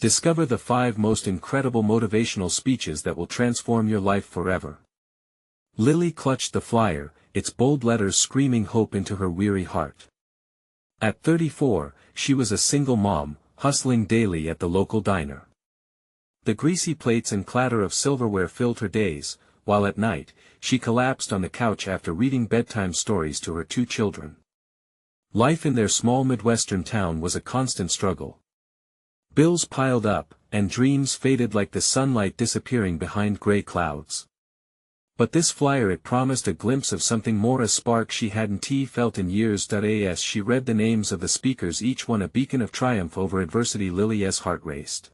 Discover the 5 most incredible motivational speeches that will transform your life forever. Lily clutched the flyer, its bold letters screaming hope into her weary heart. At 34, she was a single mom, hustling daily at the local diner. The greasy plates and clatter of silverware filled her days, while at night, she collapsed on the couch after reading bedtime stories to her 2 children. Life in their small Midwestern town was a constant struggle. Bills piled up, and dreams faded like the sunlight disappearing behind gray clouds. But this flyer, it promised a glimpse of something more, a spark she hadn't felt in years. As she read the names of the speakers, each one a beacon of triumph over adversity, Lily's heart raced.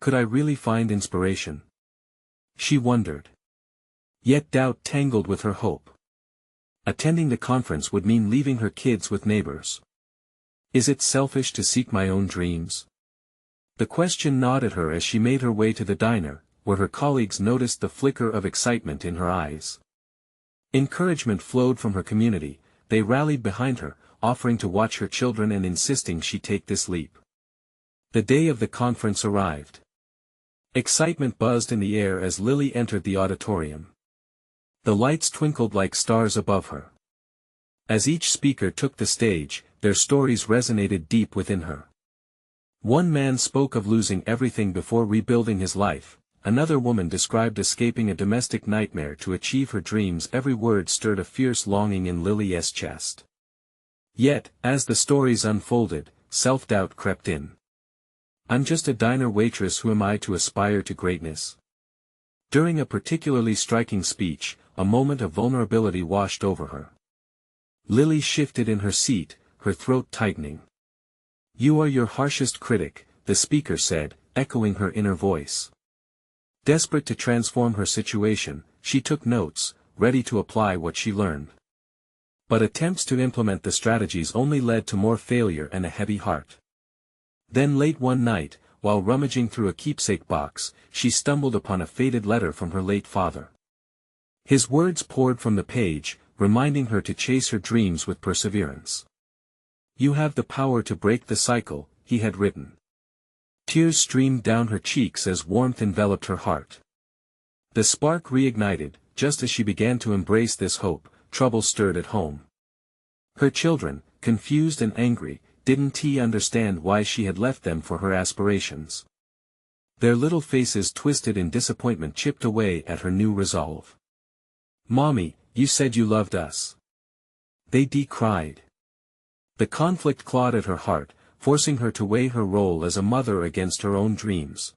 Could I really find inspiration? She wondered. Yet doubt tangled with her hope. Attending the conference would mean leaving her kids with neighbors. Is it selfish to seek my own dreams? The question gnawed at her as she made her way to the diner, where her colleagues noticed the flicker of excitement in her eyes. Encouragement flowed from her community. They rallied behind her, offering to watch her children and insisting she take this leap. The day of the conference arrived. Excitement buzzed in the air as Lily entered the auditorium. The lights twinkled like stars above her. As each speaker took the stage, their stories resonated deep within her. One man spoke of losing everything before rebuilding his life. Another woman described escaping a domestic nightmare to achieve her dreams. Every word stirred a fierce longing in Lily's chest. Yet, as the stories unfolded, self-doubt crept in. I'm just a diner waitress. Who am I to aspire to greatness? During a particularly striking speech, a moment of vulnerability washed over her. Lily shifted in her seat, her throat tightening. You are your harshest critic, the speaker said, echoing her inner voice. Desperate to transform her situation, she took notes, ready to apply what she learned. But attempts to implement the strategies only led to more failure and a heavy heart. Then late one night, while rummaging through a keepsake box, she stumbled upon a faded letter from her late father. His words poured from the page, reminding her to chase her dreams with perseverance. You have the power to break the cycle, he had written. Tears streamed down her cheeks as warmth enveloped her heart. The spark reignited. Just as she began to embrace this hope, trouble stirred at home. Her children, confused and angry, didn't understand why she had left them for her aspirations. Their little faces twisted in disappointment, chipped away at her new resolve. Mommy, you said you loved us. They cried. The conflict clawed at her heart, forcing her to weigh her role as a mother against her own dreams.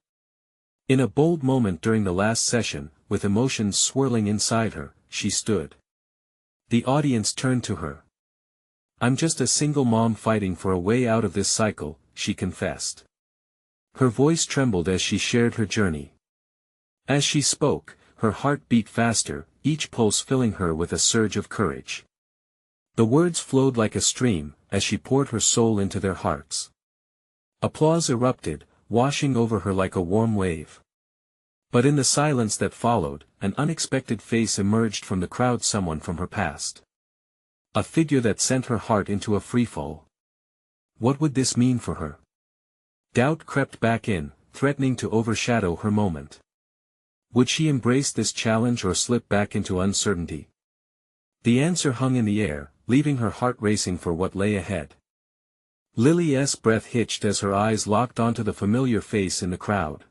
In a bold moment during the last session, with emotions swirling inside her, she stood. The audience turned to her. I'm just a single mom fighting for a way out of this cycle, she confessed. Her voice trembled as she shared her journey. As she spoke, her heart beat faster, each pulse filling her with a surge of courage. The words flowed like a stream, as she poured her soul into their hearts. Applause erupted, washing over her like a warm wave. But in the silence that followed, an unexpected face emerged from the crowd, someone from her past. A figure that sent her heart into a freefall. What would this mean for her? Doubt crept back in, threatening to overshadow her moment. Would she embrace this challenge or slip back into uncertainty? The answer hung in the air, leaving her heart racing for what lay ahead. Lily's breath hitched as her eyes locked onto the familiar face in the crowd.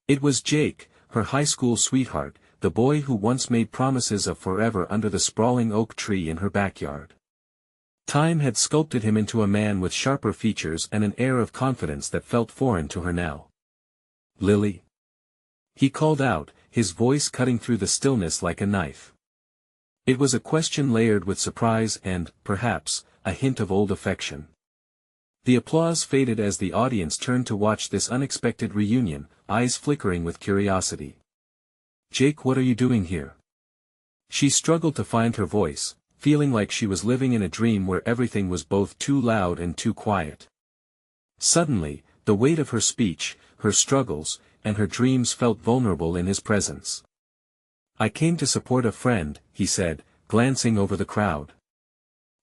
It was Jake, her high school sweetheart, the boy who once made promises of forever under the sprawling oak tree in her backyard. Time had sculpted him into a man with sharper features and an air of confidence that felt foreign to her now. Lily? He called out, his voice cutting through the stillness like a knife. It was a question layered with surprise and, perhaps, a hint of old affection. The applause faded as the audience turned to watch this unexpected reunion, eyes flickering with curiosity. Jake, what are you doing here? She struggled to find her voice, feeling like she was living in a dream where everything was both too loud and too quiet. Suddenly, the weight of her speech, her struggles, and her dreams felt vulnerable in his presence. I came to support a friend, he said, glancing over the crowd.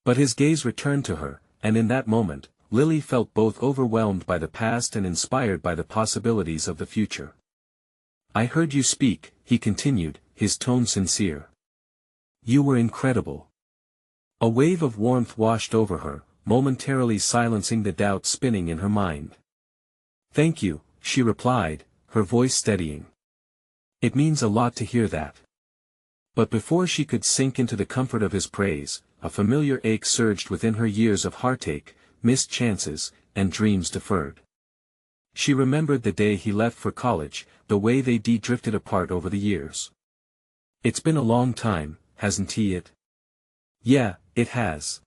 But his gaze returned to her, and in that moment, Lily felt both overwhelmed by the past and inspired by the possibilities of the future. "I heard you speak," he continued, his tone sincere. "You were incredible." A wave of warmth washed over her, momentarily silencing the doubt spinning in her mind. "Thank you," she replied, her voice steadying. "It means a lot to hear that." But before she could sink into the comfort of his praise, a familiar ache surged within her, years of heartache, missed chances, and dreams deferred. She remembered the day he left for college, the way they drifted apart over the years. "It's been a long time, hasn't he it?" "Yeah, it has."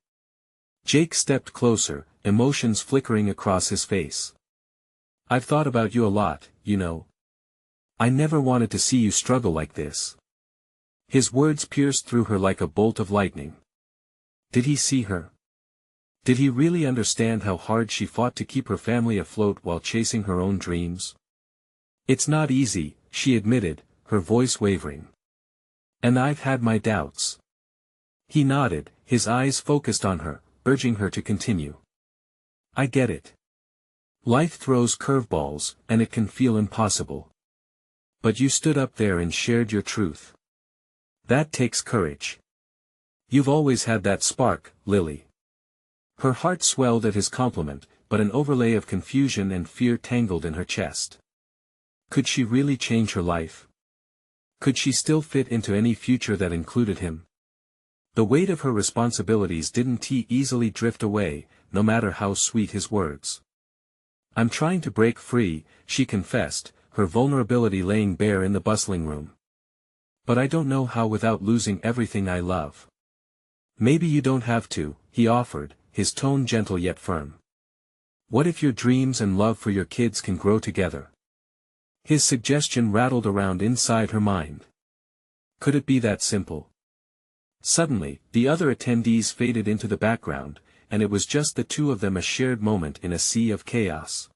Jake stepped closer, emotions flickering across his face. "I've thought about you a lot, you know. I never wanted to see you struggle like this." His words pierced through her like a bolt of lightning. Did he see her? Did he really understand how hard she fought to keep her family afloat while chasing her own dreams? "It's not easy," she admitted, her voice wavering. "And I've had my doubts." He nodded, his eyes focused on her, urging her to continue. "I get it. Life throws curveballs, and it can feel impossible. But you stood up there and shared your truth. That takes courage. You've always had that spark, Lily." Her heart swelled at his compliment, but an overlay of confusion and fear tangled in her chest. Could she really change her life? Could she still fit into any future that included him? The weight of her responsibilities didn't easily drift away, no matter how sweet his words. "I'm trying to break free," she confessed, her vulnerability laying bare in the bustling room. "But I don't know how without losing everything I love." "Maybe you don't have to," he offered, his tone gentle yet firm. "What if your dreams and love for your kids can grow together?" His suggestion rattled around inside her mind. Could it be that simple? Suddenly, the other attendees faded into the background, and it was just the two of them, a shared moment in a sea of chaos.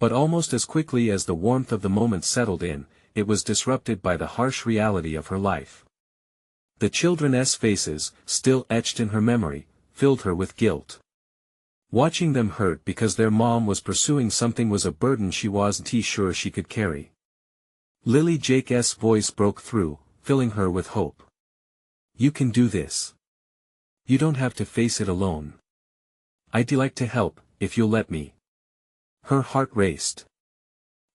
But almost as quickly as the warmth of the moment settled in, it was disrupted by the harsh reality of her life. The children's faces, still etched in her memory, filled her with guilt. Watching them hurt because their mom was pursuing something was a burden she wasn't sure she could carry. Lily Jake's voice broke through, filling her with hope. "You can do this. You don't have to face it alone. I'd like to help, if you'll let me." Her heart raced.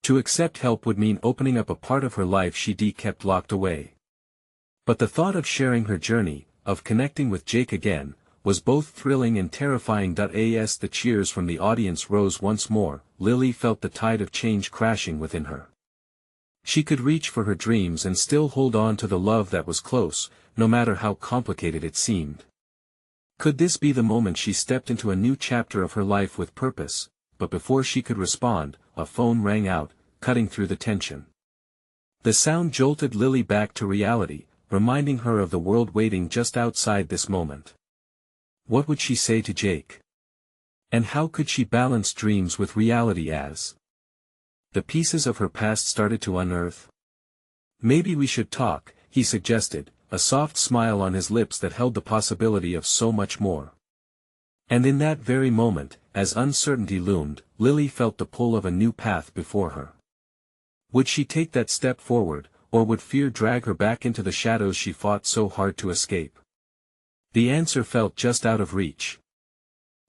To accept help would mean opening up a part of her life she kept locked away. But the thought of sharing her journey, of connecting with Jake again, was both thrilling and terrifying. As the cheers from the audience rose once more, Lily felt the tide of change crashing within her. She could reach for her dreams and still hold on to the love that was close, no matter how complicated it seemed. Could this be the moment she stepped into a new chapter of her life with purpose? But before she could respond, a phone rang out, cutting through the tension. The sound jolted Lily back to reality, reminding her of the world waiting just outside this moment. What would she say to Jake? And how could she balance dreams with reality as the pieces of her past started to unearth? "Maybe we should talk," he suggested, a soft smile on his lips that held the possibility of so much more. And in that very moment, as uncertainty loomed, Lily felt the pull of a new path before her. Would she take that step forward, or would fear drag her back into the shadows she fought so hard to escape? The answer felt just out of reach.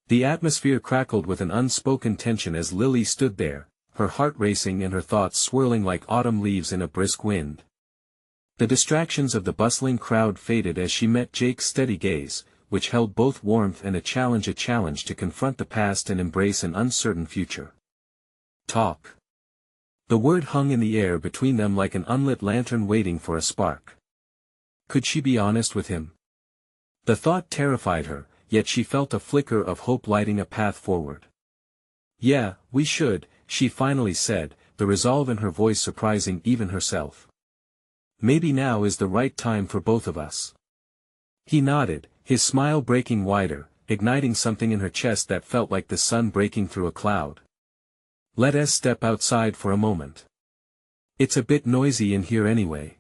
The atmosphere crackled with an unspoken tension as Lily stood there, her heart racing and her thoughts swirling like autumn leaves in a brisk wind. The distractions of the bustling crowd faded as she met Jake's steady gaze, which held both warmth and a challenge to confront the past and embrace an uncertain future. Talk. The word hung in the air between them like an unlit lantern waiting for a spark. Could she be honest with him? The thought terrified her, yet she felt a flicker of hope lighting a path forward. "Yeah, we should," she finally said, the resolve in her voice surprising even herself. "Maybe now is the right time for both of us." He nodded, his smile breaking wider, igniting something in her chest that felt like the sun breaking through a cloud. "Let us step outside for a moment. It's a bit noisy in here anyway."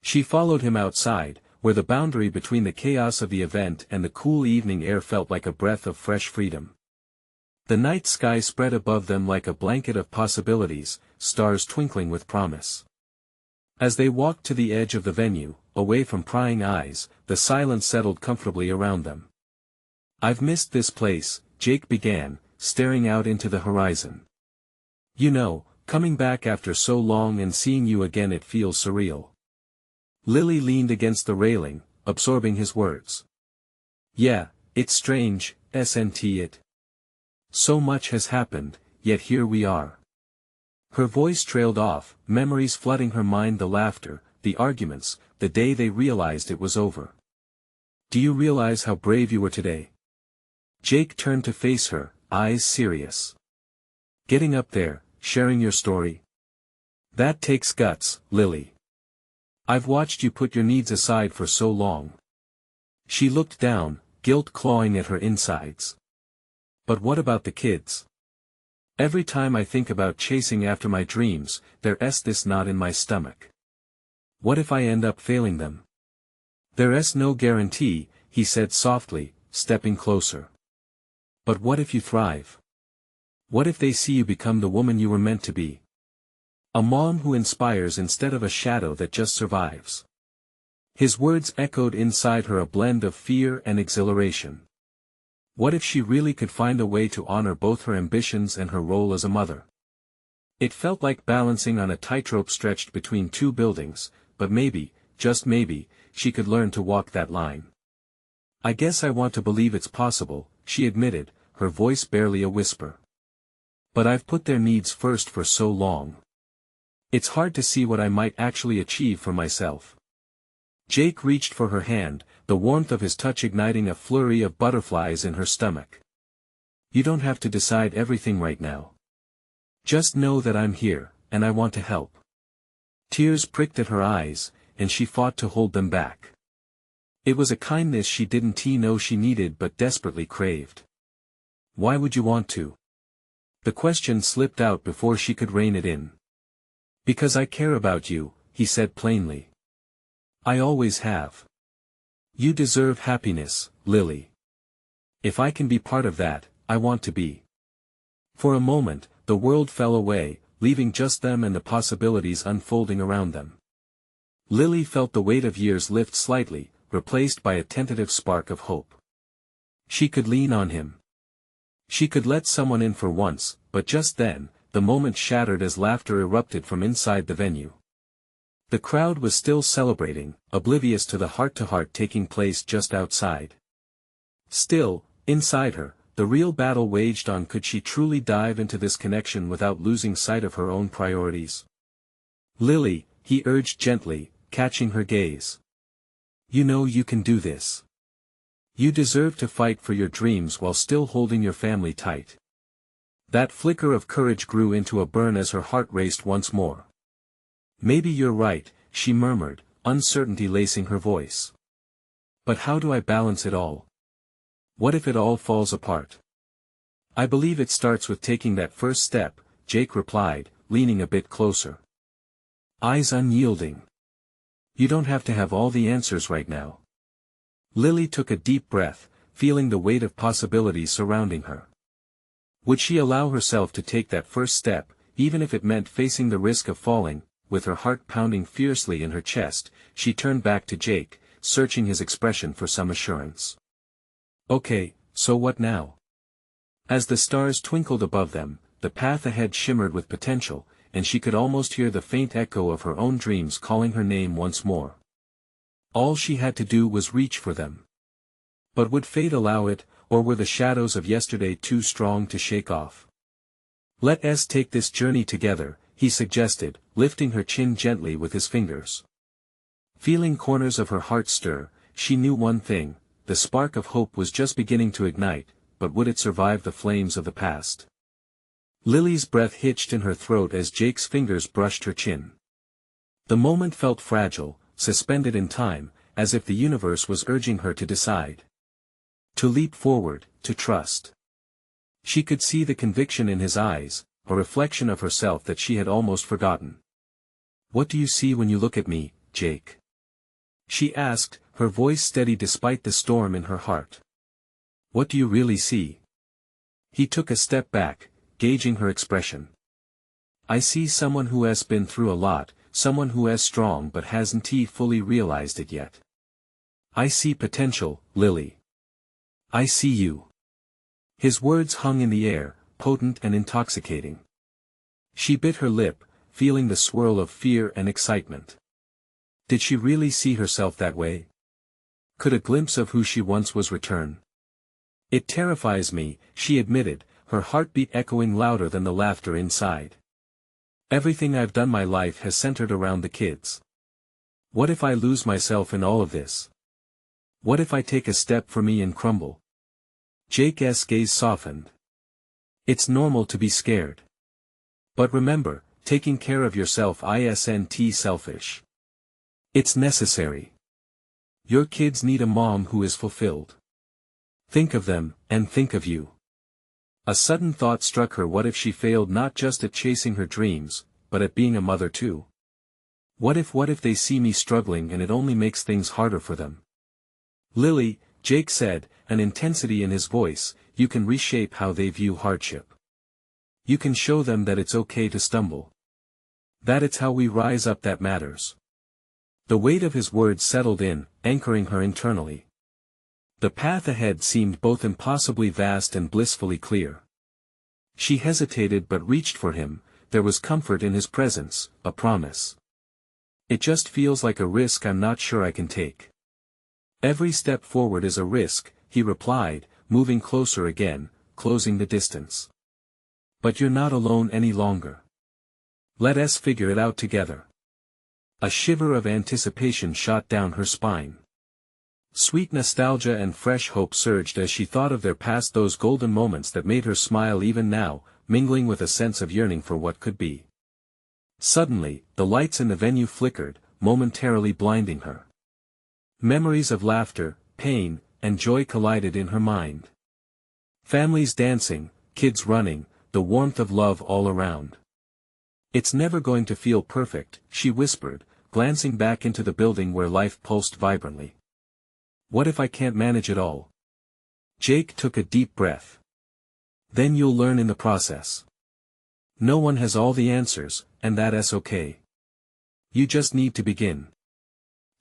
She followed him outside, where the boundary between the chaos of the event and the cool evening air felt like a breath of fresh freedom. The night sky spread above them like a blanket of possibilities, stars twinkling with promise. As they walked to the edge of the venue, away from prying eyes, the silence settled comfortably around them. "I've missed this place," Jake began, staring out into the horizon. "You know, coming back after so long and seeing you again, it feels surreal." Lily leaned against the railing, absorbing his words. "Yeah, it's strange, isn't it? So much has happened, yet here we are." Her voice trailed off, memories flooding her mind, the laughter, the arguments, the day they realized it was over. "Do you realize how brave you were today?" Jake turned to face her, eyes serious. "Getting up there, sharing your story. That takes guts, Lily. I've watched you put your needs aside for so long." She looked down, guilt clawing at her insides. "But what about the kids? Every time I think about chasing after my dreams, there's this knot in my stomach. What if I end up failing them?" "There's no guarantee," he said softly, stepping closer. "But what if you thrive? What if they see you become the woman you were meant to be? A mom who inspires instead of a shadow that just survives." His words echoed inside her, a blend of fear and exhilaration. What if she really could find a way to honor both her ambitions and her role as a mother? It felt like balancing on a tightrope stretched between two buildings, but maybe, just maybe, she could learn to walk that line. "I guess I want to believe it's possible," she admitted, her voice barely a whisper. "But I've put their needs first for so long. It's hard to see what I might actually achieve for myself." Jake reached for her hand, the warmth of his touch igniting a flurry of butterflies in her stomach. "You don't have to decide everything right now. Just know that I'm here, and I want to help." Tears pricked at her eyes, and she fought to hold them back. It was a kindness she didn't know she needed but desperately craved. "Why would you want to?" The question slipped out before she could rein it in. "Because I care about you," he said plainly. "I always have. You deserve happiness, Lily. If I can be part of that, I want to be." For a moment, the world fell away, leaving just them and the possibilities unfolding around them. Lily felt the weight of years lift slightly, replaced by a tentative spark of hope. She could lean on him. She could let someone in for once, but just then, the moment shattered as laughter erupted from inside the venue. The crowd was still celebrating, oblivious to the heart-to-heart taking place just outside. Still, inside her, the real battle waged on. Could she truly dive into this connection without losing sight of her own priorities? "Lily," he urged gently, catching her gaze. "You know you can do this. You deserve to fight for your dreams while still holding your family tight." That flicker of courage grew into a burn as her heart raced once more. "Maybe you're right," she murmured, uncertainty lacing her voice. "But how do I balance it all? What if it all falls apart?" "I believe it starts with taking that first step," Jake replied, leaning a bit closer. Eyes unyielding. "You don't have to have all the answers right now." Lily took a deep breath, feeling the weight of possibilities surrounding her. Would she allow herself to take that first step, even if it meant facing the risk of falling? With her heart pounding fiercely in her chest, she turned back to Jake, searching his expression for some assurance. "Okay, so what now?" As the stars twinkled above them, the path ahead shimmered with potential, and she could almost hear the faint echo of her own dreams calling her name once more. All she had to do was reach for them. But would fate allow it, or were the shadows of yesterday too strong to shake off? "Let us take this journey together," he suggested, lifting her chin gently with his fingers. Feeling corners of her heart stir, she knew one thing: the spark of hope was just beginning to ignite, but would it survive the flames of the past? Lily's breath hitched in her throat as Jake's fingers brushed her chin. The moment felt fragile, suspended in time, as if the universe was urging her to decide. To leap forward, to trust. She could see the conviction in his eyes, a reflection of herself that she had almost forgotten. "What do you see when you look at me, Jake?" she asked, her voice steady despite the storm in her heart. "What do you really see?" He took a step back, gauging her expression. I see someone who has been through a lot, someone who is strong but hasn't fully realized it yet. I see potential, Lily. I see you. His words hung in the air, potent and intoxicating. She bit her lip, feeling the swirl of fear and excitement. Did she really see herself that way? Could a glimpse of who she once was return? It terrifies me, she admitted, her heartbeat echoing louder than the laughter inside. Everything I've done my life has centered around the kids. What if I lose myself in all of this? What if I take a step for me and crumble? Jake's gaze softened. It's normal to be scared. But remember, taking care of yourself isn't selfish. It's necessary. Your kids need a mom who is fulfilled. Think of them, and think of you. A sudden thought struck her: what if she failed not just at chasing her dreams, but at being a mother too? What if they see me struggling and it only makes things harder for them? Lily, Jake said, an intensity in his voice, you can reshape how they view hardship. You can show them that it's okay to stumble. That it's how we rise up that matters. The weight of his words settled in, anchoring her internally. The path ahead seemed both impossibly vast and blissfully clear. She hesitated but reached for him. There was comfort in his presence, a promise. It just feels like a risk I'm not sure I can take. Every step forward is a risk, he replied, moving closer again, closing the distance. But you're not alone any longer. Let us figure it out together. A shiver of anticipation shot down her spine. Sweet nostalgia and fresh hope surged as she thought of their past, those golden moments that made her smile even now, mingling with a sense of yearning for what could be. Suddenly, the lights in the venue flickered, momentarily blinding her. Memories of laughter, pain, and joy collided in her mind. Families dancing, kids running, the warmth of love all around. It's never going to feel perfect, she whispered, glancing back into the building where life pulsed vibrantly. What if I can't manage it all? Jake took a deep breath. Then you'll learn in the process. No one has all the answers, and that's okay. You just need to begin.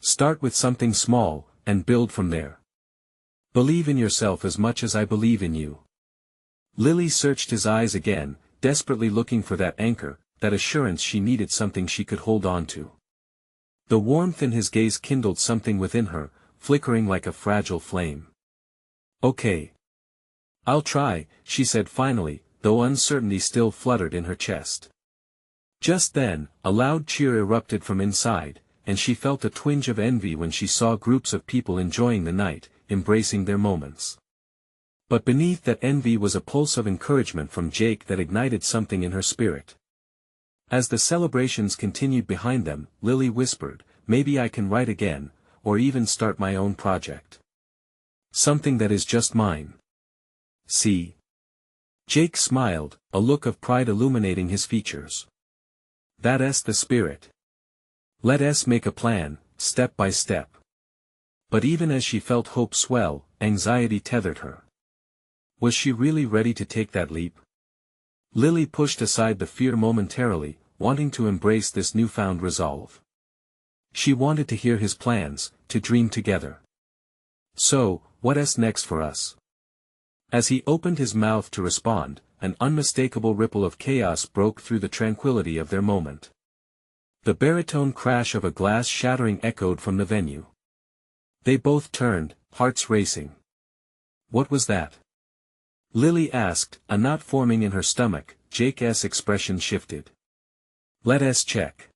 Start with something small, and build from there. Believe in yourself as much as I believe in you. Lily searched his eyes again, desperately looking for that anchor, that assurance she needed, something she could hold on to. The warmth in his gaze kindled something within her, flickering like a fragile flame. Okay. I'll try, she said finally, though uncertainty still fluttered in her chest. Just then, a loud cheer erupted from inside, and she felt a twinge of envy when she saw groups of people enjoying the night, embracing their moments. But beneath that envy was a pulse of encouragement from Jake that ignited something in her spirit. As the celebrations continued behind them, Lily whispered, maybe I can write again, or even start my own project. Something that is just mine. See? Jake smiled, a look of pride illuminating his features. That's the spirit. Let us make a plan, step by step. But even as she felt hope swell, anxiety tethered her. Was she really ready to take that leap? Lily pushed aside the fear momentarily, wanting to embrace this newfound resolve. She wanted to hear his plans, to dream together. So, what's next for us? As he opened his mouth to respond, an unmistakable ripple of chaos broke through the tranquility of their moment. The baritone crash of a glass shattering echoed from the venue. They both turned, hearts racing. What was that? Lily asked, a knot forming in her stomach. Jake's expression shifted. Let us check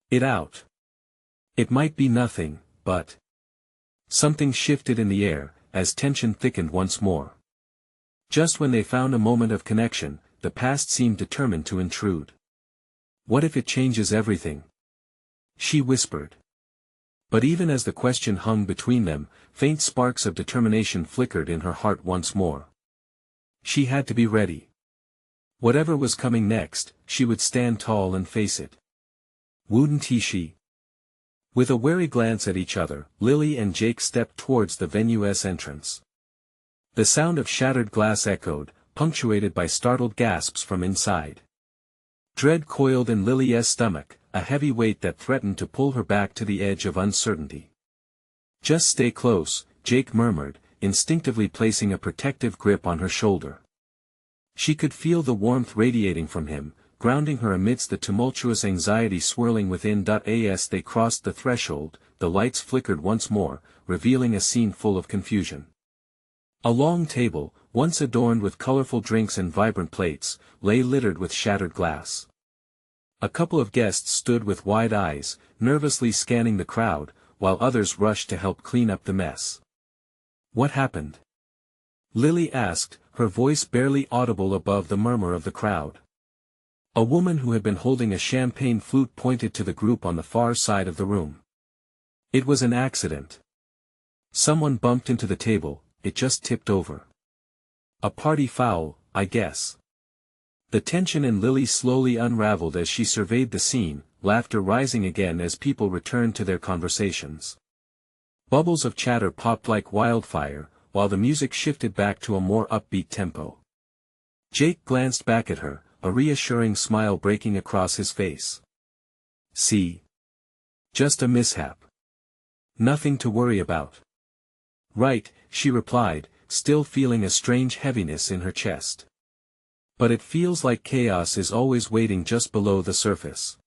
it out. It might be nothing, but... Something shifted in the air, as tension thickened once more. Just when they found a moment of connection, the past seemed determined to intrude. What if it changes everything? She whispered. But even as the question hung between them, faint sparks of determination flickered in her heart once more. She had to be ready. Whatever was coming next, she would stand tall and face it. Wouldn't she? With a wary glance at each other, Lily and Jake stepped towards the venue's entrance. The sound of shattered glass echoed, punctuated by startled gasps from inside. Dread coiled in Lily's stomach, a heavy weight that threatened to pull her back to the edge of uncertainty. "Just stay close," Jake murmured, instinctively placing a protective grip on her shoulder. She could feel the warmth radiating from him, grounding her amidst the tumultuous anxiety swirling within. As they crossed the threshold, the lights flickered once more, revealing a scene full of confusion. A long table, once adorned with colorful drinks and vibrant plates, lay littered with shattered glass. A couple of guests stood with wide eyes, nervously scanning the crowd, while others rushed to help clean up the mess. "What happened?" Lily asked, her voice barely audible above the murmur of the crowd. A woman who had been holding a champagne flute pointed to the group on the far side of the room. "It was an accident. Someone bumped into the table, it just tipped over. A party foul, I guess." The tension in Lily slowly unraveled as she surveyed the scene, laughter rising again as people returned to their conversations. Bubbles of chatter popped like wildfire, while the music shifted back to a more upbeat tempo. Jake glanced back at her, a reassuring smile breaking across his face. "See? Just a mishap. Nothing to worry about." "Right," she replied, still feeling a strange heaviness in her chest. "But it feels like chaos is always waiting just below the surface."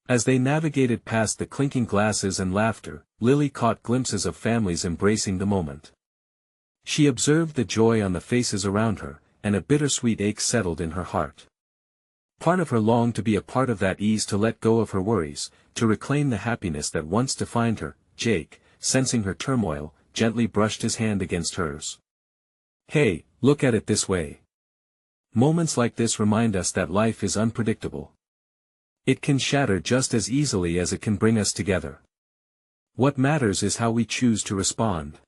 As they navigated past the clinking glasses and laughter, Lily caught glimpses of families embracing the moment. She observed the joy on the faces around her, and a bittersweet ache settled in her heart. Part of her longed to be a part of that ease, to let go of her worries, to reclaim the happiness that once defined her. Jake, sensing her turmoil, gently brushed his hand against hers. "Hey, look at it this way. Moments like this remind us that life is unpredictable. It can shatter just as easily as it can bring us together. What matters is how we choose to respond."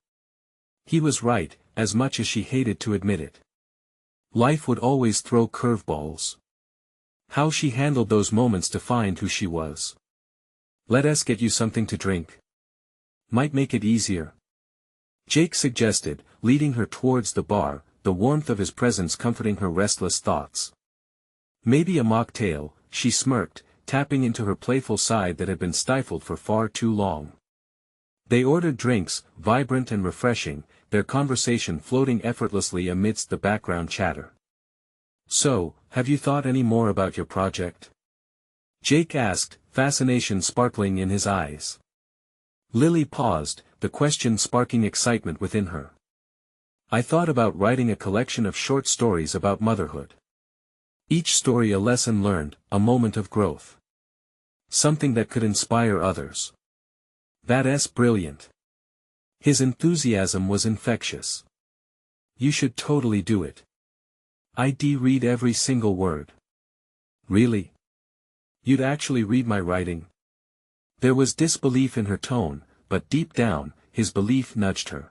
He was right, as much as she hated to admit it. Life would always throw curveballs. How she handled those moments defined who she was. "Let us get you something to drink. Might make it easier," Jake suggested, leading her towards the bar, the warmth of his presence comforting her restless thoughts. "Maybe a mocktail," she smirked, tapping into her playful side that had been stifled for far too long. They ordered drinks, vibrant and refreshing, their conversation floating effortlessly amidst the background chatter. "So, have you thought any more about your project?" Jake asked, fascination sparkling in his eyes. Lily paused, the question sparking excitement within her. "I thought about writing a collection of short stories about motherhood. Each story a lesson learned, a moment of growth. Something that could inspire others." "That's brilliant." His enthusiasm was infectious. "You should totally do it. I'd read every single word." "Really? You'd actually read my writing?" There was disbelief in her tone, but deep down, his belief nudged her.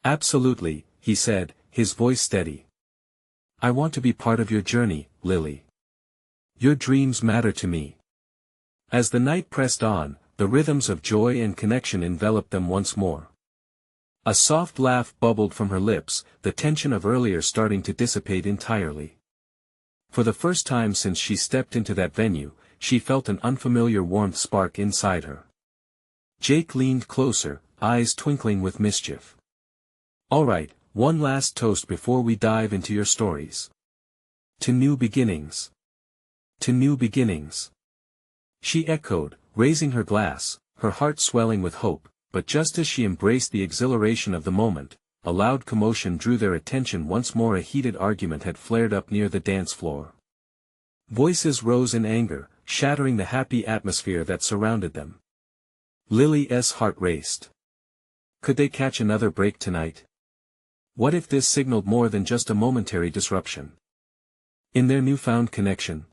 "Absolutely," he said, his voice steady. "I want to be part of your journey, Lily. Your dreams matter to me." As the night pressed on, the rhythms of joy and connection enveloped them once more. A soft laugh bubbled from her lips, the tension of earlier starting to dissipate entirely. For the first time since she stepped into that venue, she felt an unfamiliar warmth spark inside her. Jake leaned closer, eyes twinkling with mischief. "All right, one last toast before we dive into your stories. To new beginnings. To new beginnings." She echoed, raising her glass, her heart swelling with hope, but just as she embraced the exhilaration of the moment, a loud commotion drew their attention once more. A heated argument had flared up near the dance floor. Voices rose in anger, shattering the happy atmosphere that surrounded them. Lily's heart raced. Could they catch another break tonight? What if this signaled more than just a momentary disruption? In their newfound connection?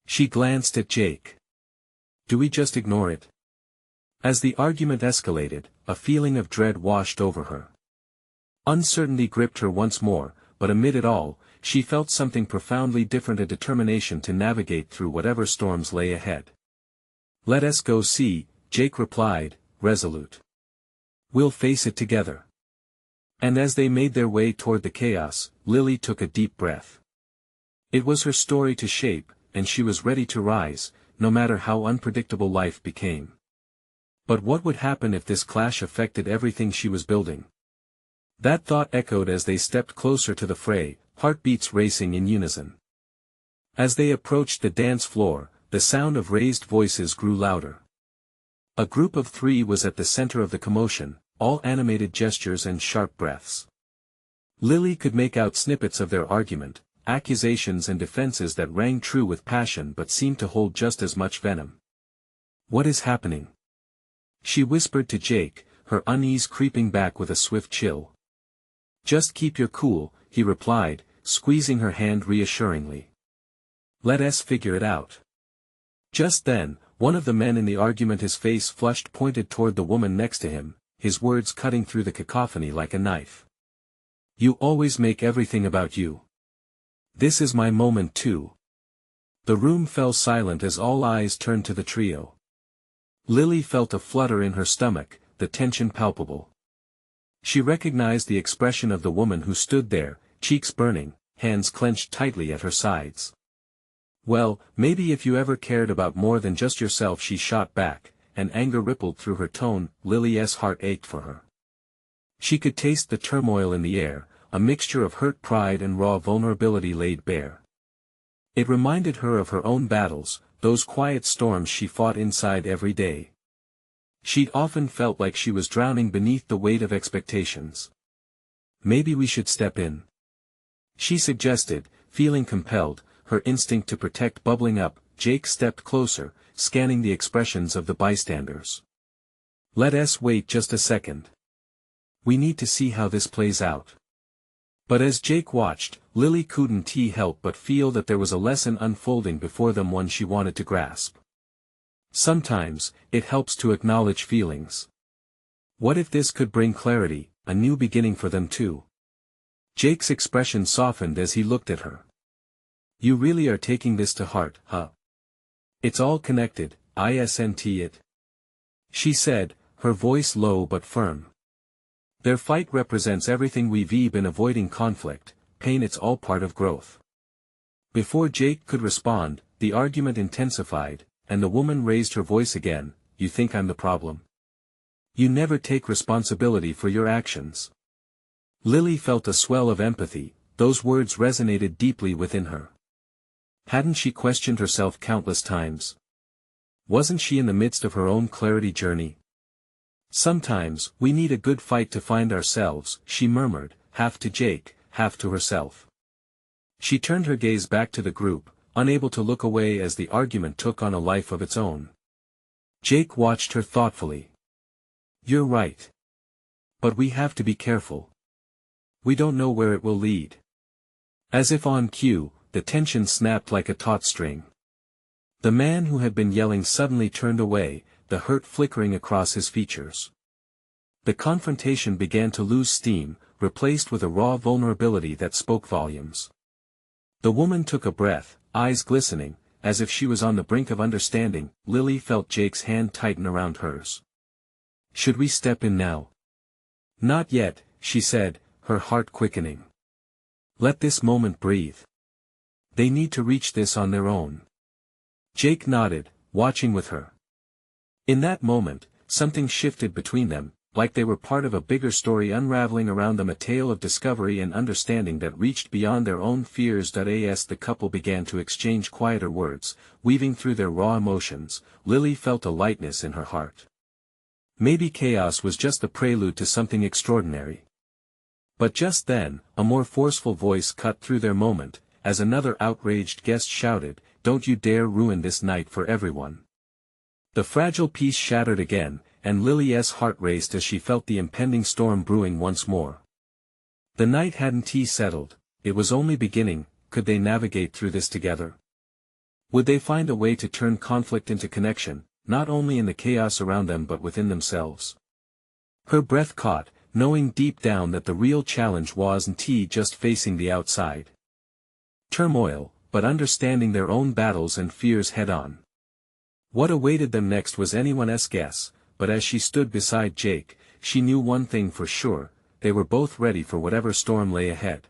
She glanced at Jake. "Do we just ignore it?" As the argument escalated, a feeling of dread washed over her. Uncertainty gripped her once more, but amid it all, she felt something profoundly different, a determination to navigate through whatever storms lay ahead. "Let us go see," Jake replied, resolute. "We'll face it together." And as they made their way toward the chaos, Lily took a deep breath. It was her story to shape, and she was ready to rise, no matter how unpredictable life became. But what would happen if this clash affected everything she was building? That thought echoed as they stepped closer to the fray, heartbeats racing in unison. As they approached the dance floor, the sound of raised voices grew louder. A group of 3 was at the center of the commotion, all animated gestures and sharp breaths. Lily could make out snippets of their argument, accusations and defenses that rang true with passion but seemed to hold just as much venom. "What is happening?" she whispered to Jake, her unease creeping back with a swift chill. "Just keep your cool," he replied, squeezing her hand reassuringly. "Let us figure it out." Just then, one of the men in the argument, his face flushed, pointed toward the woman next to him, his words cutting through the cacophony like a knife. "You always make everything about you. This is my moment too." The room fell silent as all eyes turned to the trio. Lily felt a flutter in her stomach, the tension palpable. She recognized the expression of the woman who stood there, cheeks burning, hands clenched tightly at her sides. "Well, maybe if you ever cared about more than just yourself," she shot back, and anger rippled through her tone. Lily's heart ached for her. She could taste the turmoil in the air, a mixture of hurt pride and raw vulnerability laid bare. It reminded her of her own battles, those quiet storms she fought inside every day. She'd often felt like she was drowning beneath the weight of expectations. "Maybe we should step in," she suggested, feeling compelled, her instinct to protect bubbling up. Jake stepped closer, scanning the expressions of the bystanders. "Let us wait just a second. We need to see how this plays out." But as Jake watched, Lily couldn't help but feel that there was a lesson unfolding before them, one she wanted to grasp. Sometimes, it helps to acknowledge feelings. What if this could bring clarity, a new beginning for them too? Jake's expression softened as he looked at her. "You really are taking this to heart, huh? It's all connected, isn't it?" she said, her voice low but firm. "Their fight represents everything we've been avoiding: conflict, pain. It's all part of growth." Before Jake could respond, the argument intensified, and the woman raised her voice again. "You think I'm the problem? You never take responsibility for your actions." Lily felt a swell of empathy. Those words resonated deeply within her. Hadn't she questioned herself countless times? Wasn't she in the midst of her own clarity journey? "Sometimes, we need a good fight to find ourselves," she murmured, half to Jake, half to herself. She turned her gaze back to the group, unable to look away as the argument took on a life of its own. Jake watched her thoughtfully. "You're right. But we have to be careful. We don't know where it will lead." As if on cue, the tension snapped like a taut string. The man who had been yelling suddenly turned away, the hurt flickering across his features. The confrontation began to lose steam, replaced with a raw vulnerability that spoke volumes. The woman took a breath, eyes glistening, as if she was on the brink of understanding. Lily felt Jake's hand tighten around hers. "Should we step in now?" "Not yet," she said, her heart quickening. "Let this moment breathe. They need to reach this on their own." Jake nodded, watching with her. In that moment, something shifted between them, like they were part of a bigger story unraveling around them, a tale of discovery and understanding that reached beyond their own fears. As the couple began to exchange quieter words, weaving through their raw emotions, Lily felt a lightness in her heart. Maybe chaos was just the prelude to something extraordinary. But just then, a more forceful voice cut through their moment, as another outraged guest shouted, "Don't you dare ruin this night for everyone." The fragile peace shattered again, and Lily's heart raced as she felt the impending storm brewing once more. The night hadn't settled, it was only beginning. Could they navigate through this together? Would they find a way to turn conflict into connection, not only in the chaos around them but within themselves? Her breath caught, knowing deep down that the real challenge wasn't just facing the outside turmoil, but understanding their own battles and fears head-on. What awaited them next was anyone's guess, but as she stood beside Jake, she knew one thing for sure: they were both ready for whatever storm lay ahead.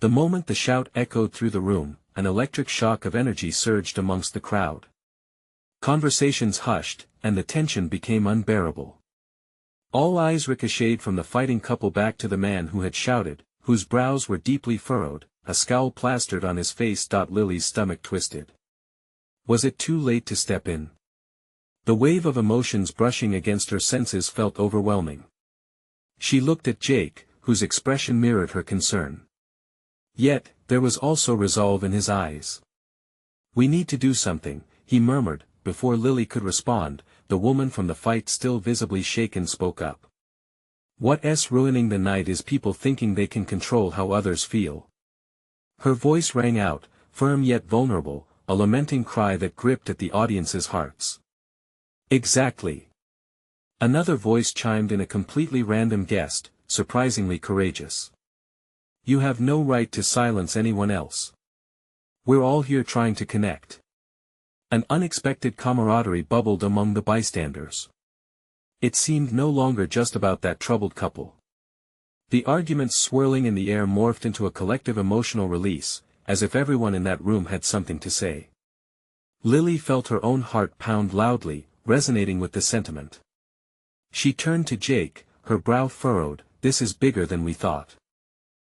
The moment the shout echoed through the room, an electric shock of energy surged amongst the crowd. Conversations hushed, and the tension became unbearable. All eyes ricocheted from the fighting couple back to the man who had shouted, whose brows were deeply furrowed, a scowl plastered on his face. Lily's stomach twisted. Was it too late to step in? The wave of emotions brushing against her senses felt overwhelming. She looked at Jake, whose expression mirrored her concern. Yet, there was also resolve in his eyes. "We need to do something," he murmured. Before Lily could respond, the woman from the fight, still visibly shaken, spoke up. "What's ruining the night is people thinking they can control how others feel." Her voice rang out, firm yet vulnerable, a lamenting cry that gripped at the audience's hearts. "Exactly." Another voice chimed in, a completely random guest, surprisingly courageous. "You have no right to silence anyone else. We're all here trying to connect." An unexpected camaraderie bubbled among the bystanders. It seemed no longer just about that troubled couple. The arguments swirling in the air morphed into a collective emotional release, as if everyone in that room had something to say. Lily felt her own heart pound loudly, resonating with the sentiment. She turned to Jake, her brow furrowed. "This is bigger than we thought."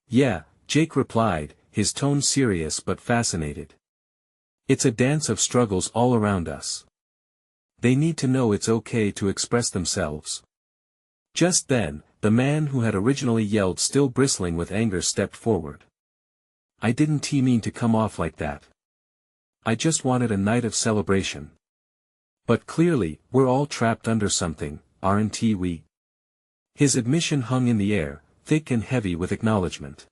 "Yeah," Jake replied, his tone serious but fascinated. "It's a dance of struggles all around us. They need to know it's okay to express themselves." Just then, the man who had originally yelled, still bristling with anger, stepped forward. "I didn't mean to come off like that. I just wanted a night of celebration. But clearly, we're all trapped under something, aren't we?" His admission hung in the air, thick and heavy with acknowledgement.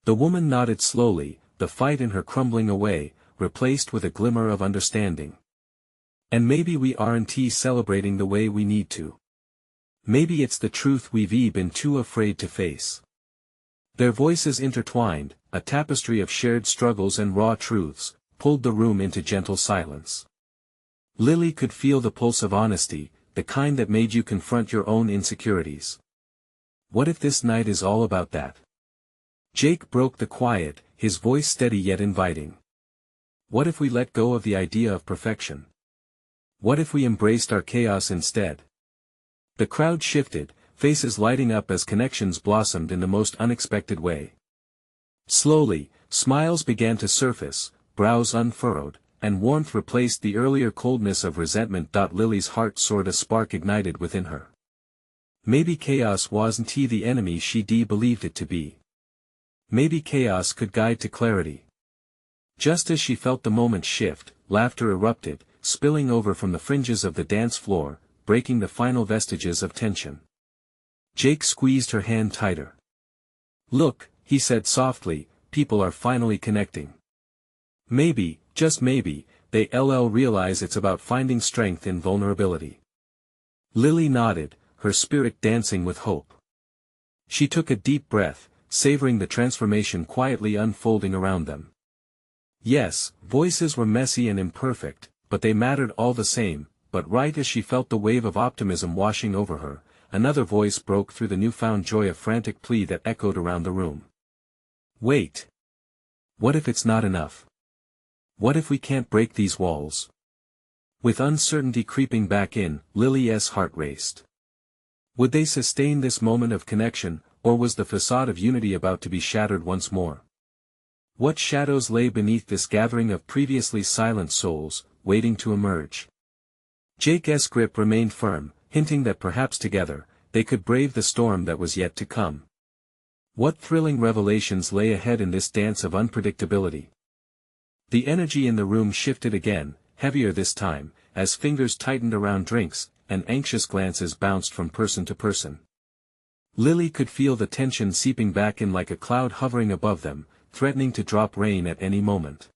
The woman nodded slowly, the fight in her crumbling away, replaced with a glimmer of understanding. "And maybe we aren't celebrating the way we need to. Maybe it's the truth we've been too afraid to face." Their voices intertwined, a tapestry of shared struggles and raw truths, pulled the room into gentle silence. Lily could feel the pulse of honesty, the kind that made you confront your own insecurities. What if this night is all about that? Jake broke the quiet, his voice steady yet inviting. What if we let go of the idea of perfection? What if we embraced our chaos instead? The crowd shifted, faces lighting up as connections blossomed in the most unexpected way. Slowly, smiles began to surface, brows unfurrowed, and warmth replaced the earlier coldness of resentment. Lily's heart soared, a spark ignited within her. Maybe chaos wasn't the enemy she believed it to be. Maybe chaos could guide to clarity. Just as she felt the moment shift, laughter erupted, spilling over from the fringes of the dance floor, breaking the final vestiges of tension. Jake squeezed her hand tighter. "Look," he said softly, "people are finally connecting. Maybe, just maybe, they'll realize it's about finding strength in vulnerability." Lily nodded, her spirit dancing with hope. She took a deep breath, savoring the transformation quietly unfolding around them. Yes, voices were messy and imperfect, but they mattered all the same. But right as she felt the wave of optimism washing over her, another voice broke through the newfound joy, a frantic plea that echoed around the room. "Wait. What if it's not enough? What if we can't break these walls?" With uncertainty creeping back in, Lily's heart raced. Would they sustain this moment of connection, or was the facade of unity about to be shattered once more? What shadows lay beneath this gathering of previously silent souls, waiting to emerge? Jake's grip remained firm, hinting that perhaps together, they could brave the storm that was yet to come. What thrilling revelations lay ahead in this dance of unpredictability? The energy in the room shifted again, heavier this time, as fingers tightened around drinks, and anxious glances bounced from person to person. Lily could feel the tension seeping back in like a cloud hovering above them, threatening to drop rain at any moment.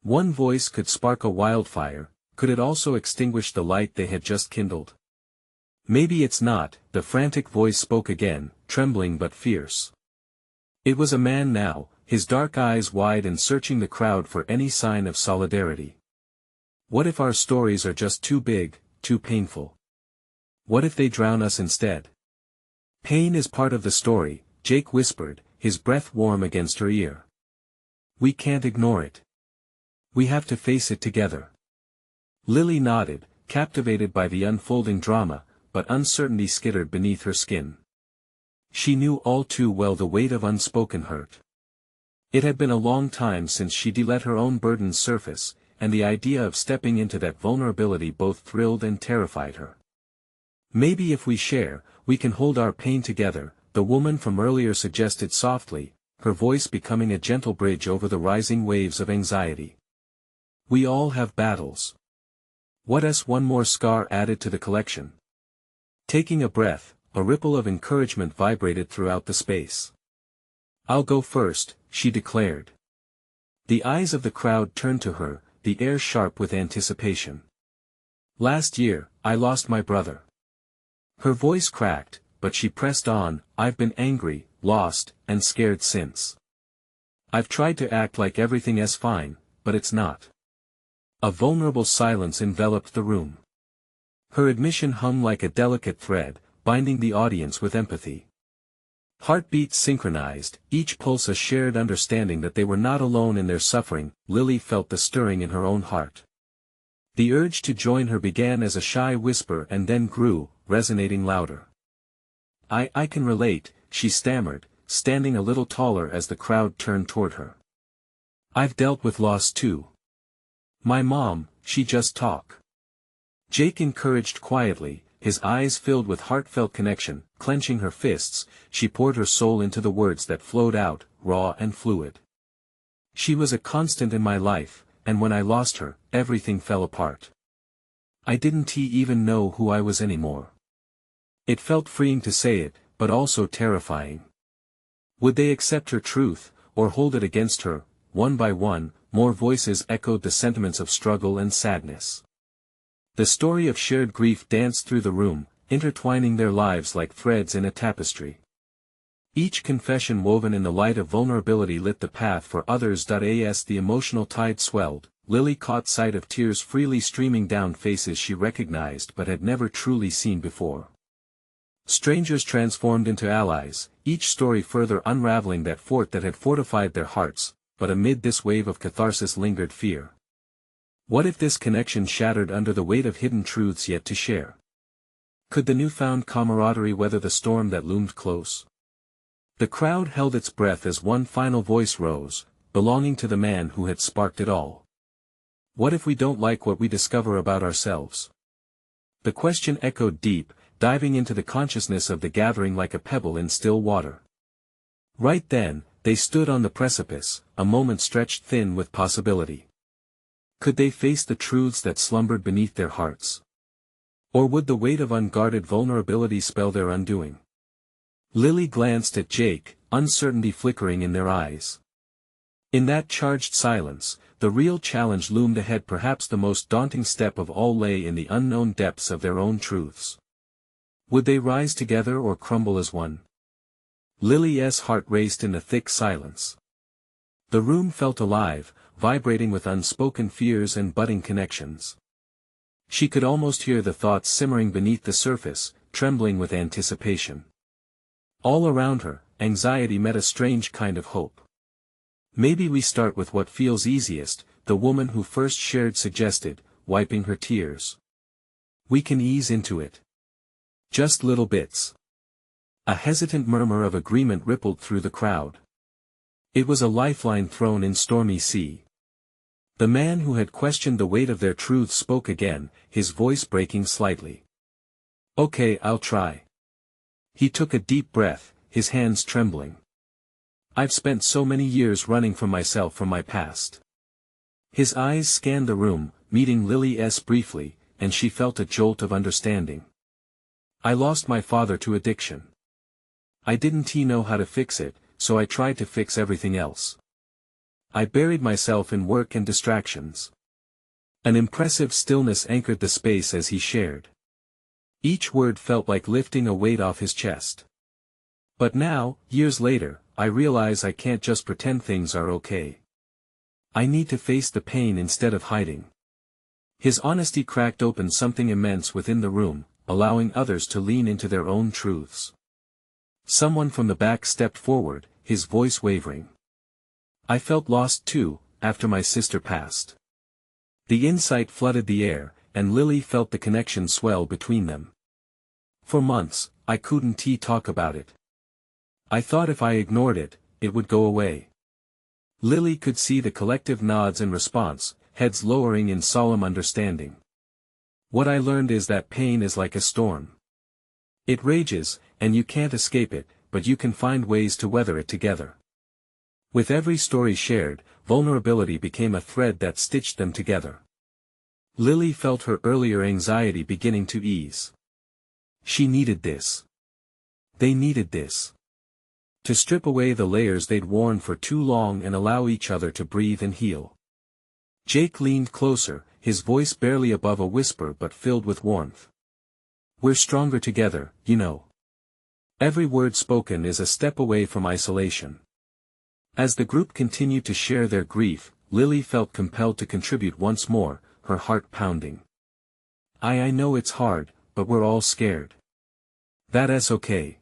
One voice could spark a wildfire. Could it also extinguish the light they had just kindled? "Maybe it's not," the frantic voice spoke again, trembling but fierce. It was a man now, his dark eyes wide and searching the crowd for any sign of solidarity. "What if our stories are just too big, too painful? What if they drown us instead?" Pain is part of the story, Jake whispered, his breath warm against her ear. We can't ignore it. We have to face it together. Lily nodded, captivated by the unfolding drama, but uncertainty skittered beneath her skin. She knew all too well the weight of unspoken hurt. It had been a long time since she'd let her own burdens surface, and the idea of stepping into that vulnerability both thrilled and terrified her. Maybe if we share, we can hold our pain together, the woman from earlier suggested softly, her voice becoming a gentle bridge over the rising waves of anxiety. We all have battles. What else? One more scar added to the collection. Taking a breath, a ripple of encouragement vibrated throughout the space. I'll go first, she declared. The eyes of the crowd turned to her, the air sharp with anticipation. Last year, I lost my brother. Her voice cracked, but she pressed on. I've been angry, lost, and scared since. I've tried to act like everything is fine, but it's not. A vulnerable silence enveloped the room. Her admission hung like a delicate thread, binding the audience with empathy. Heartbeats synchronized, each pulse a shared understanding that they were not alone in their suffering. Lily felt the stirring in her own heart. The urge to join her began as a shy whisper and then grew, resonating louder. I can relate, she stammered, standing a little taller as the crowd turned toward her. I've dealt with loss too. My mom, she just talk. Jake encouraged quietly, his eyes filled with heartfelt connection. Clenching her fists, she poured her soul into the words that flowed out, raw and fluid. She was a constant in my life, and when I lost her, everything fell apart. I didn't even know who I was anymore. It felt freeing to say it, but also terrifying. Would they accept her truth, or hold it against her? One by one, more voices echoed the sentiments of struggle and sadness. The story of shared grief danced through the room, intertwining their lives like threads in a tapestry. Each confession woven in the light of vulnerability lit the path for others. As the emotional tide swelled, Lily caught sight of tears freely streaming down faces she recognized but had never truly seen before. Strangers transformed into allies, each story further unraveling that fort that had fortified their hearts, but amid this wave of catharsis lingered fear. What if this connection shattered under the weight of hidden truths yet to share? Could the newfound camaraderie weather the storm that loomed close? The crowd held its breath as one final voice rose, belonging to the man who had sparked it all. What if we don't like what we discover about ourselves? The question echoed deep, diving into the consciousness of the gathering like a pebble in still water. Right then, they stood on the precipice, a moment stretched thin with possibility. Could they face the truths that slumbered beneath their hearts? Or would the weight of unguarded vulnerability spell their undoing? Lily glanced at Jake, uncertainty flickering in their eyes. In that charged silence, the real challenge loomed ahead. Perhaps the most daunting step of all lay in the unknown depths of their own truths. Would they rise together or crumble as one? Lily's heart raced in the thick silence. The room felt alive, vibrating with unspoken fears and budding connections. She could almost hear the thoughts simmering beneath the surface, trembling with anticipation. All around her, anxiety met a strange kind of hope. Maybe we start with what feels easiest, the woman who first shared suggested, wiping her tears. We can ease into it. Just little bits. A hesitant murmur of agreement rippled through the crowd. It was a lifeline thrown in stormy sea. The man who had questioned the weight of their truths spoke again, his voice breaking slightly. Okay, I'll try. He took a deep breath, his hands trembling. I've spent so many years running from myself, from my past. His eyes scanned the room, meeting Lily's briefly, and she felt a jolt of understanding. I lost my father to addiction. I didn't know how to fix it, so I tried to fix everything else. I buried myself in work and distractions. An impressive stillness anchored the space as he shared. Each word felt like lifting a weight off his chest. But now, years later, I realize I can't just pretend things are okay. I need to face the pain instead of hiding. His honesty cracked open something immense within the room, allowing others to lean into their own truths. Someone from the back stepped forward, his voice wavering. I felt lost too, after my sister passed. The insight flooded the air, and Lily felt the connection swell between them. For months, I couldn't talk about it. I thought if I ignored it, it would go away. Lily could see the collective nods in response, heads lowering in solemn understanding. What I learned is that pain is like a storm. It rages, and you can't escape it, but you can find ways to weather it together. With every story shared, vulnerability became a thread that stitched them together. Lily felt her earlier anxiety beginning to ease. She needed this. They needed this. To strip away the layers they'd worn for too long and allow each other to breathe and heal. Jake leaned closer, his voice barely above a whisper but filled with warmth. We're stronger together, you know. Every word spoken is a step away from isolation. As the group continued to share their grief, Lily felt compelled to contribute once more, her heart pounding. I know it's hard, but we're all scared. That's okay.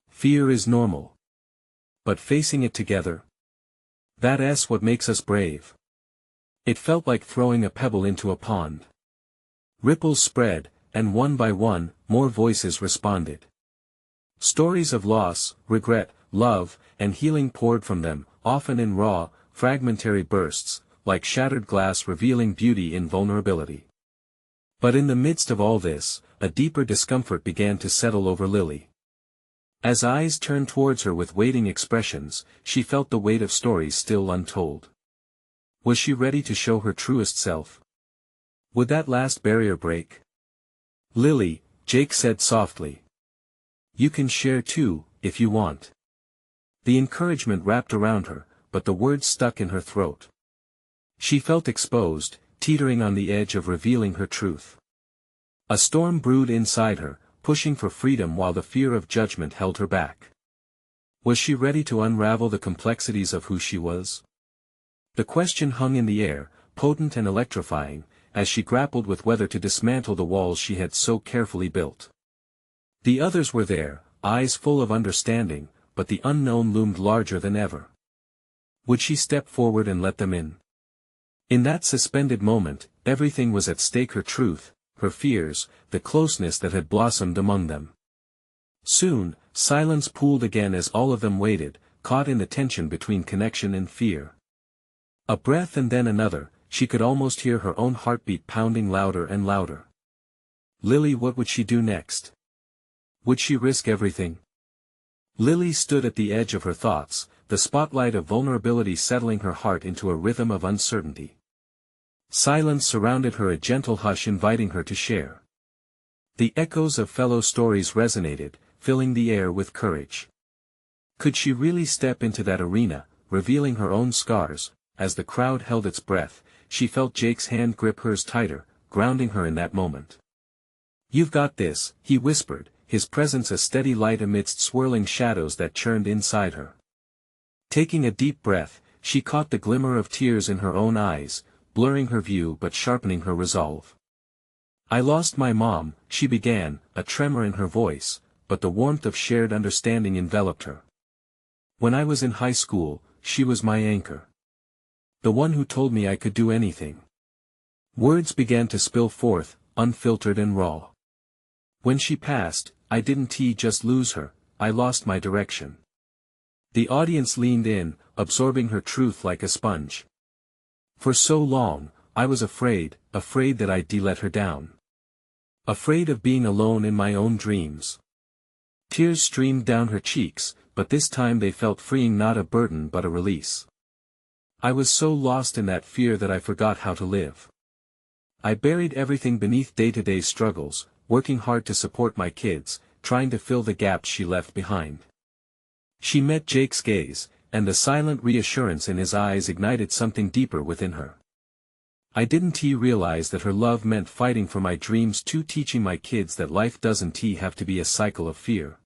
Fear is normal. But facing it together? That's what makes us brave. It felt like throwing a pebble into a pond. Ripples spread, and one by one, more voices responded. Stories of loss, regret, love, and healing poured from them, often in raw, fragmentary bursts, like shattered glass revealing beauty in vulnerability. But in the midst of all this, a deeper discomfort began to settle over Lily. As eyes turned towards her with waiting expressions, she felt the weight of stories still untold. Was she ready to show her truest self? Would that last barrier break? Lily, Jake said softly. You can share too, if you want. The encouragement wrapped around her, but the words stuck in her throat. She felt exposed, teetering on the edge of revealing her truth. A storm brewed inside her, pushing for freedom while the fear of judgment held her back. Was she ready to unravel the complexities of who she was? The question hung in the air, potent and electrifying, as she grappled with whether to dismantle the walls she had so carefully built. The others were there, eyes full of understanding, but the unknown loomed larger than ever. Would she step forward and let them in? In that suspended moment, everything was at stake: her truth, her fears, the closeness that had blossomed among them. Soon, silence pooled again as all of them waited, caught in the tension between connection and fear. A breath and then another, she could almost hear her own heartbeat pounding louder and louder. Lily, what would she do next? Would she risk everything? Lily stood at the edge of her thoughts, the spotlight of vulnerability settling her heart into a rhythm of uncertainty. Silence surrounded her, a gentle hush inviting her to share. The echoes of fellow stories resonated, filling the air with courage. Could she really step into that arena, revealing her own scars? As the crowd held its breath, she felt Jake's hand grip hers tighter, grounding her in that moment. You've got this, he whispered, his presence a steady light amidst swirling shadows that churned inside her. Taking a deep breath, she caught the glimmer of tears in her own eyes, blurring her view but sharpening her resolve. I lost my mom, she began, a tremor in her voice, but the warmth of shared understanding enveloped her. When I was in high school, she was my anchor. The one who told me I could do anything. Words began to spill forth, unfiltered and raw. When she passed, I didn't just lose her, I lost my direction. The audience leaned in, absorbing her truth like a sponge. For so long, I was afraid that I'd let her down. Afraid of being alone in my own dreams. Tears streamed down her cheeks, but this time they felt freeing, not a burden but a release. I was so lost in that fear that I forgot how to live. I buried everything beneath day-to-day struggles, working hard to support my kids, trying to fill the gaps she left behind. She met Jake's gaze, and the silent reassurance in his eyes ignited something deeper within her. I didn't realize that her love meant fighting for my dreams too, teaching my kids that life doesn't have to be a cycle of fear.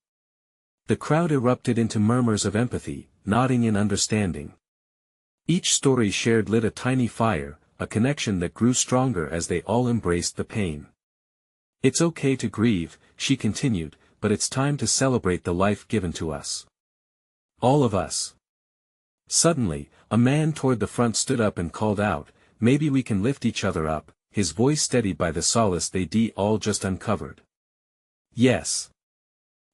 The crowd erupted into murmurs of empathy, nodding in understanding. Each story shared lit a tiny fire, a connection that grew stronger as they all embraced the pain. It's okay to grieve, she continued, but it's time to celebrate the life given to us. All of us. Suddenly, a man toward the front stood up and called out, "Maybe we can lift each other up," his voice steadied by the solace they all just uncovered. "Yes.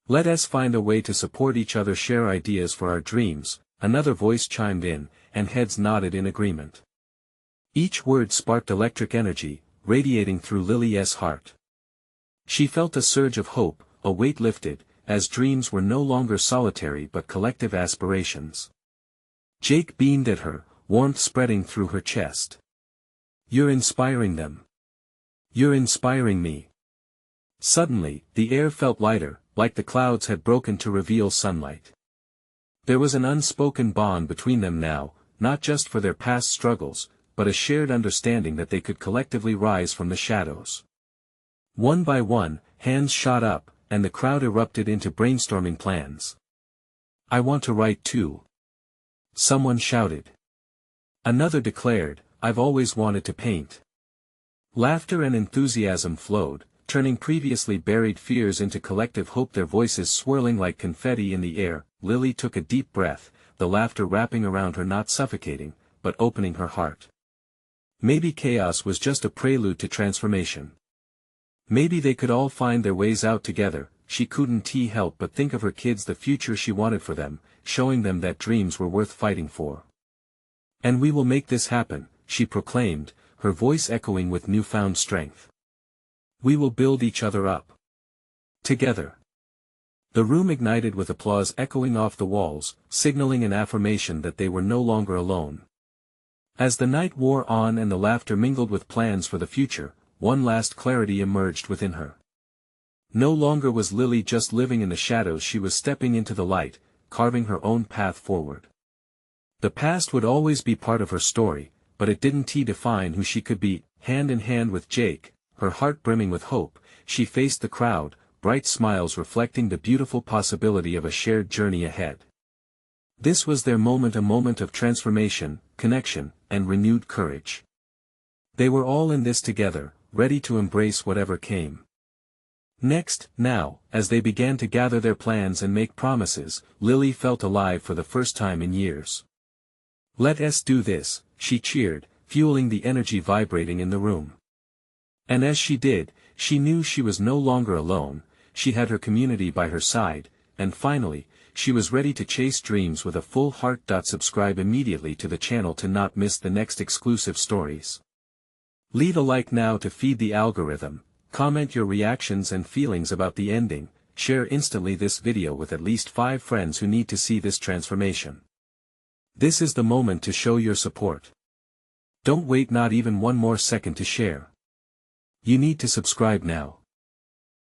Let us find a way to support each other, share ideas for our dreams," another voice chimed in, and heads nodded in agreement. Each word sparked electric energy, radiating through Lily's heart. She felt a surge of hope, a weight lifted, as dreams were no longer solitary but collective aspirations. Jake beamed at her, warmth spreading through her chest. "You're inspiring them. You're inspiring me." Suddenly, the air felt lighter, like the clouds had broken to reveal sunlight. There was an unspoken bond between them now, not just for their past struggles, but a shared understanding that they could collectively rise from the shadows. One by one, hands shot up, and the crowd erupted into brainstorming plans. "I want to write too," someone shouted. Another declared, "I've always wanted to paint." Laughter and enthusiasm flowed, turning previously buried fears into collective hope, their voices swirling like confetti in the air. Lily took a deep breath, the laughter wrapping around her, not suffocating, but opening her heart. Maybe chaos was just a prelude to transformation. Maybe they could all find their ways out together. She couldn't help but think of her kids, the future she wanted for them, showing them that dreams were worth fighting for. "And we will make this happen," she proclaimed, her voice echoing with newfound strength. "We will build each other up. Together." The room ignited with applause echoing off the walls, signaling an affirmation that they were no longer alone. As the night wore on and the laughter mingled with plans for the future, one last clarity emerged within her. No longer was Lily just living in the shadows, she was stepping into the light, carving her own path forward. The past would always be part of her story, but it didn't define who she could be. Hand in hand with Jake, her heart brimming with hope, she faced the crowd, bright smiles reflecting the beautiful possibility of a shared journey ahead. This was their moment, a moment of transformation, connection, and renewed courage. They were all in this together, ready to embrace whatever came. Now, as they began to gather their plans and make promises, Lily felt alive for the first time in years. "Let us do this," she cheered, fueling the energy vibrating in the room. And as she did, she knew she was no longer alone, she had her community by her side, and finally, she was ready to chase dreams with a full heart. Subscribe immediately to the channel to not miss the next exclusive stories. Leave a like now to feed the algorithm, comment your reactions and feelings about the ending, share instantly this video with at least 5 friends who need to see this transformation. This is the moment to show your support. Don't wait not even one more second to share. You need to subscribe now.